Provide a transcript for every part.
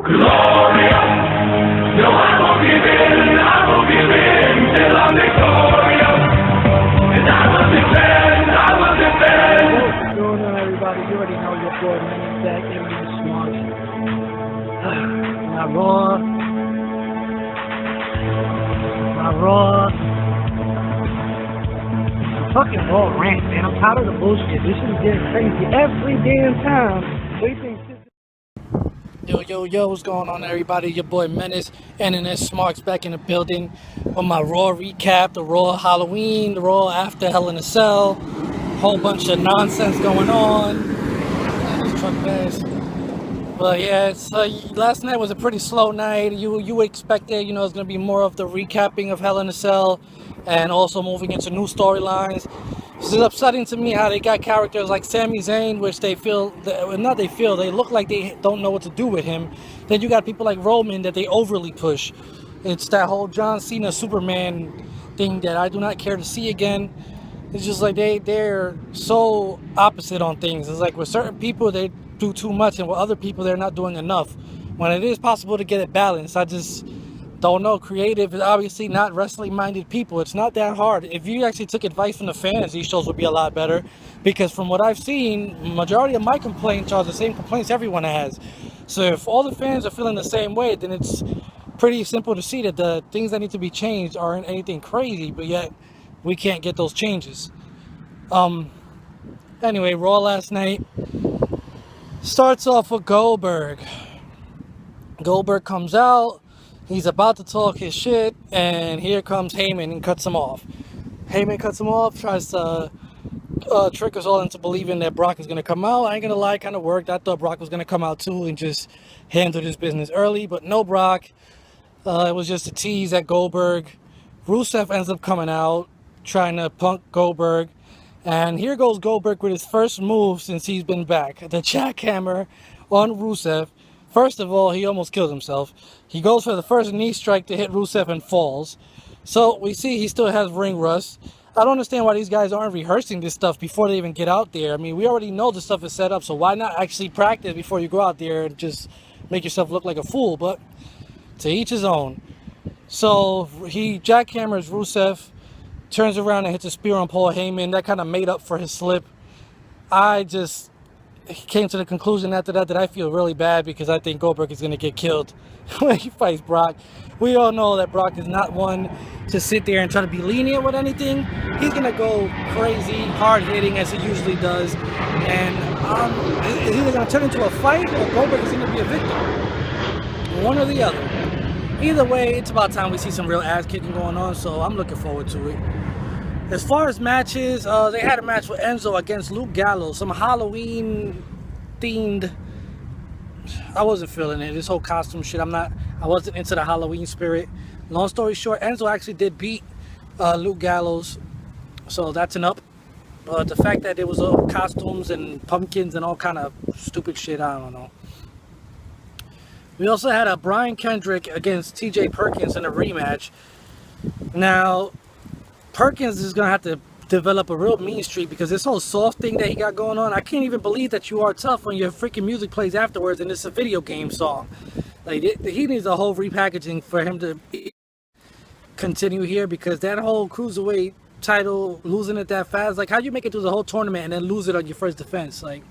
glorious. No, I won't give in till I'm victorious. And I will defend. What's going on, everybody? You already know your boy Menace back InternetSmarks. My raw. Fucking raw rant, man. I'm tired of the bullshit. This is getting crazy every damn time. What do you think? Yo, what's going on, everybody? Your boy Menace, InternetSmarks back in the building with my Raw recap, the Raw Halloween, the Raw after Hell in a Cell, whole bunch of nonsense going on. This truck fast. But yeah, last night was a pretty slow night. You expected, it's going to be more of the recapping of Hell in a Cell and also moving into new storylines. This is upsetting to me how they got characters like Sami Zayn, which they look like they don't know what to do with him. Then you got people like Roman that they overly push. It's that whole John Cena Superman thing that I do not care to see again. It's just like they're so opposite on things. It's like with certain people they do too much, and with other people they're not doing enough. When it is possible to get it balanced, I just don't know. Creative is obviously not wrestling minded people. It's not that hard. If you actually took advice from the fans, these shows would be a lot better, because from what I've seen, majority of my complaints are the same complaints everyone has. So if all the fans are feeling the same way, then it's pretty simple to see that the things that need to be changed aren't anything crazy, but yet we can't get those changes. Anyway, Raw last night starts off with Goldberg. Goldberg comes out. He's about to talk his shit, and here comes Heyman and cuts him off. Heyman cuts him off, tries to trick us all into believing that Brock is going to come out. I ain't going to lie, it kind of worked. I thought Brock was going to come out too and just handle his business early, but no Brock. It was just a tease at Goldberg. Rusev ends up coming out, trying to punk Goldberg. And here goes Goldberg with his first move since he's been back. The jackhammer on Rusev. First of all, he almost killed himself. He goes for the first knee strike to hit Rusev and falls. So we see he still has ring rust. I don't understand why these guys aren't rehearsing this stuff before they even get out there. I mean, we already know the stuff is set up, so why not actually practice before you go out there and just make yourself look like a fool? But to each his own. So he jackhammers Rusev, turns around and hits a spear on Paul Heyman. That kind of made up for his slip. He came to the conclusion after that I feel really bad, because I think Goldberg is going to get killed when he fights Brock. We all know that Brock is not one to sit there and try to be lenient with anything. He's going to go crazy, hard-hitting as he usually does. And it's either going to turn into a fight or Goldberg is going to be a victim. One or the other. Either way, it's about time we see some real ass-kicking going on, so I'm looking forward to it. As far as matches, they had a match with Enzo against Luke Gallows. Some Halloween-themed. I wasn't feeling it. This whole costume shit, I wasn't into the Halloween spirit. Long story short, Enzo actually did beat Luke Gallows. So that's an up. But the fact that there was costumes and pumpkins and all kind of stupid shit, I don't know. We also had a Brian Kendrick against TJ Perkins in a rematch. Now, Perkins is going to have to develop a real mean streak, because this whole soft thing that he got going on, I can't even believe that you are tough when your freaking music plays afterwards and it's a video game song. Like, he needs a whole repackaging for him to continue here, because that whole cruiserweight title, losing it that fast, like, how you make it through the whole tournament and then lose it on your first defense? Like,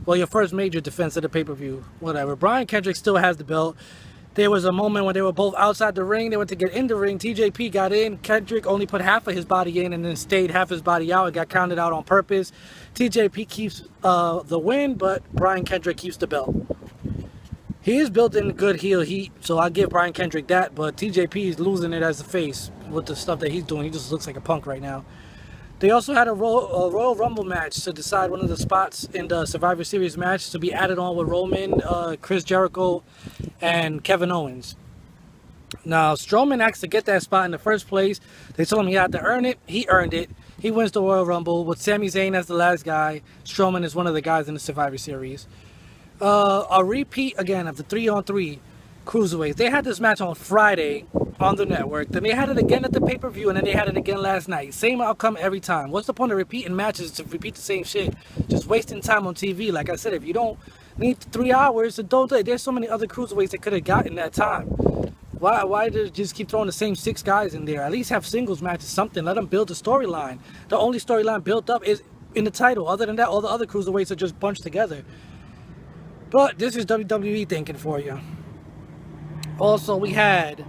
well, your first major defense at the pay-per-view, whatever. Brian Kendrick still has the belt. There was a moment when they were both outside the ring. They went to get in the ring. TJP got in. Kendrick only put half of his body in and then stayed half his body out. It got counted out on purpose. TJP keeps the win, but Brian Kendrick keeps the belt. He is built in good heel heat, so I give Brian Kendrick that, but TJP is losing it as a face with the stuff that he's doing. He just looks like a punk right now. They also had a Royal Rumble match to decide one of the spots in the Survivor Series match to be added on with Roman, Chris Jericho, and Kevin Owens. Now, Strowman asked to get that spot in the first place. They told him he had to earn it. He earned it. He wins the Royal Rumble with Sami Zayn as the last guy. Strowman is one of the guys in the Survivor Series. A repeat again of the 3-on-3 Cruiserweights. They had this match on Friday on the network. Then they had it again at the pay-per-view, and then they had it again last night. Same outcome every time. What's the point of repeating matches to repeat the same shit? Just wasting time on TV. Like I said, if you don't need 3 hours to don't do it. There's so many other cruiserweights that could have gotten that time. Why did it just keep throwing the same 6 guys in there? At least have singles matches, something. Let them build a storyline. The only storyline built up is in the title. Other than that, all the other cruiserweights are just bunched together. But this is WWE thinking for you. Also, we had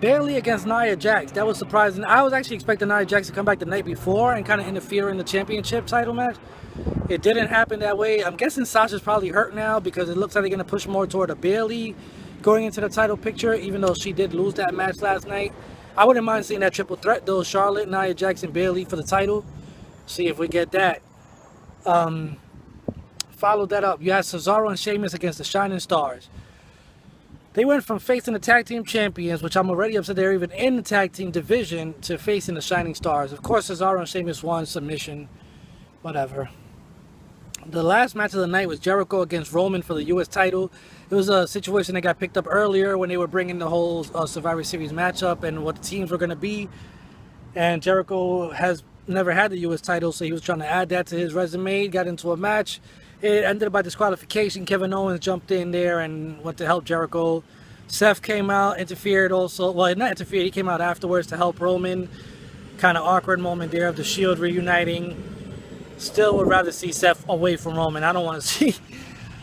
Bayley against Nia Jax. That was surprising. I was actually expecting Nia Jax to come back the night before and kind of interfere in the championship title match. It didn't happen that way. I'm guessing Sasha's probably hurt now because it looks like they're going to push more toward a Bayley going into the title picture, even though she did lose that match last night. I wouldn't mind seeing that triple threat though, Charlotte, Nia Jax, and Bayley for the title. See if we get that. Followed that up, you had Cesaro and Sheamus against the Shining Stars. They went from facing the tag team champions, which I'm already upset they're even in the tag team division, to facing the Shining Stars. Of course, Cesaro and Sheamus won, submission, whatever. The last match of the night was Jericho against Roman for the U.S. title. It was a situation that got picked up earlier when they were bringing the whole Survivor Series matchup and what the teams were going to be. And Jericho has never had the U.S. title, so he was trying to add that to his resume. Got into a match. It ended by disqualification. Kevin Owens jumped in there and went to help Jericho. Seth came out, interfered also. Well, not interfered. He came out afterwards to help Roman. Kind of awkward moment there of the Shield reuniting. Still would rather see Seth away from Roman. I don't want to see...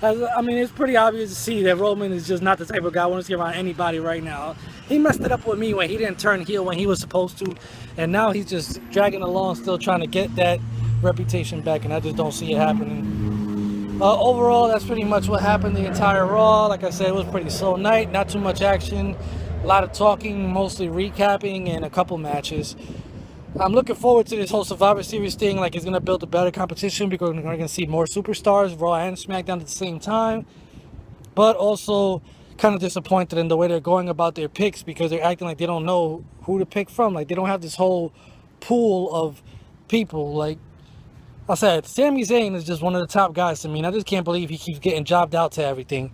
I mean, it's pretty obvious to see that Roman is just not the type of guy who wants to get around anybody right now. He messed it up with me when he didn't turn heel when he was supposed to. And now he's just dragging along, still trying to get that reputation back. And I just don't see it happening. Overall, that's pretty much what happened the entire Raw. Like I said, it was a pretty slow night. Not too much action. A lot of talking, mostly recapping, and a couple matches. I'm looking forward to this whole Survivor Series thing. Like, it's going to build a better competition because we're going to see more superstars, Raw and SmackDown at the same time. But also kind of disappointed in the way they're going about their picks because they're acting like they don't know who to pick from. Like, they don't have this whole pool of people. Like I said, Sami Zayn is just one of the top guys to me. And I just can't believe he keeps getting jobbed out to everything.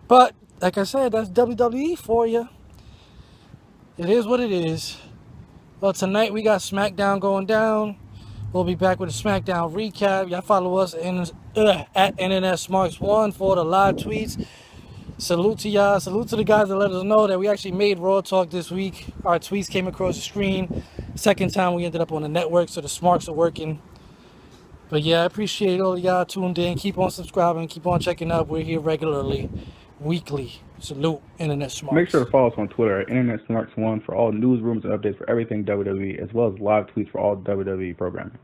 But, like I said, that's WWE for you. It is what it is. Well, tonight we got SmackDown going down. We'll be back with a SmackDown recap. Y'all follow us at InternetSmarks1 for the live tweets. Salute to y'all. Salute to the guys that let us know that we actually made Raw Talk this week. Our tweets came across the screen. Second time we ended up on the network, so the smarks are working. But yeah, I appreciate all y'all tuned in. Keep on subscribing. Keep on checking up. We're here regularly, weekly. Salute, InternetSmarks. Make sure to follow us on Twitter at InternetSmarks1 for all newsrooms and updates for everything WWE, as well as live tweets for all WWE programming.